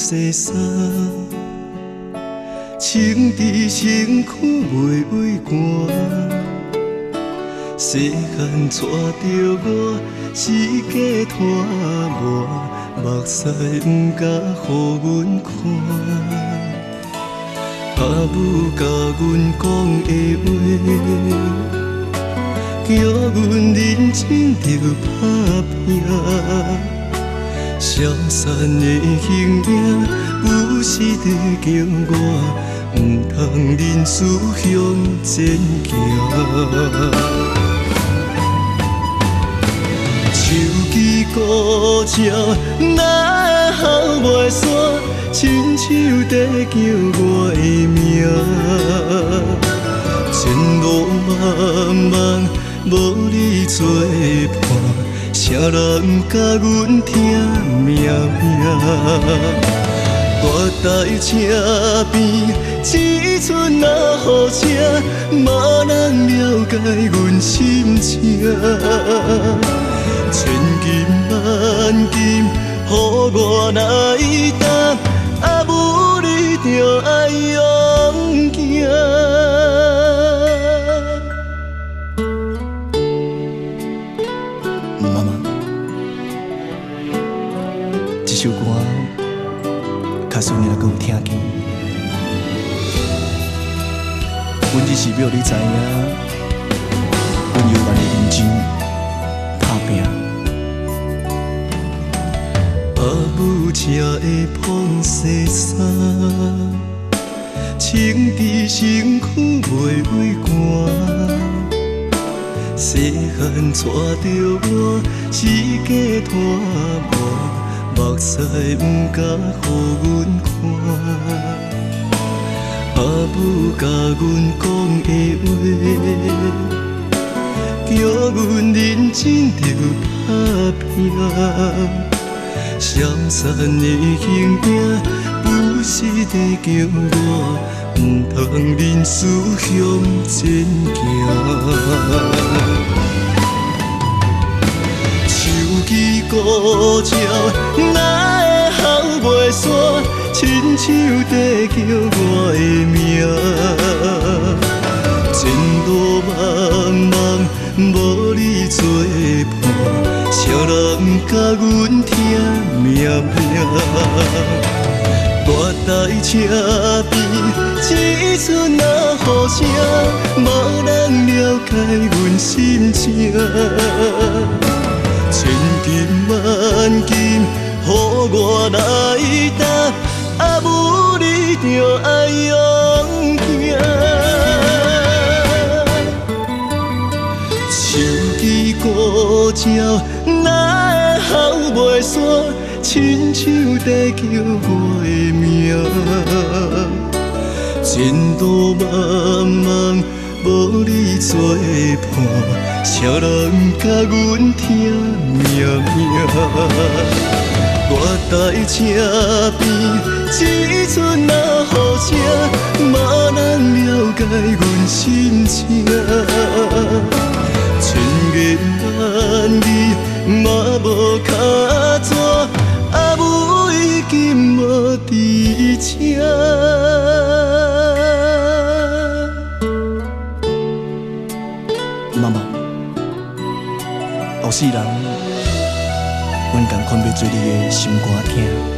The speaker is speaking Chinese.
西山，情伫身躯袂畏寒。世间带着我，世界拖磨，目屎毋敢予阮看。阿母甲阮讲的话，叫阮认真着打拼。消散的形影，有时在叫我，毋通忍思向前行。手机古鸟，哪会哭袂煞？亲手在叫我的名。前路茫茫，无你作伴。谁人甲阮听命命？我在车边，只剩那雨声，无人了解阮心情。千金万金，予我来担，阿母你着爱勇行。妈妈，这首歌，假使你若阁有听见，阮只是要你知影，阮犹原会认真打拼。阿母车会碰西山，情伫身躯袂畏寒。世间带着我，世界拖磨，目屎毋敢予阮看。阿母甲阮讲的话，叫阮认真着打拼。消散的形影，有时在叫我，毋通忍思向前行。手机古鸟，哪会哭袂煞？亲手在叫我的名。前路茫茫，无你作伴，谁人甲阮听命命？我在车边，只剩那雨声，无人了解阮心情。千金万金，予我来担，阿母你着爱勇行。手机古鸟，哪会哭袂煞？亲手在叫我的名。前路茫茫，无你作伴，谁人甲阮听命命？我在车边，只剩那雨声，无人了解阮心情。千言万语，嘛无卡纸，阿母已经无伫这。妈妈，后世人，阮共款要做你的心肝听。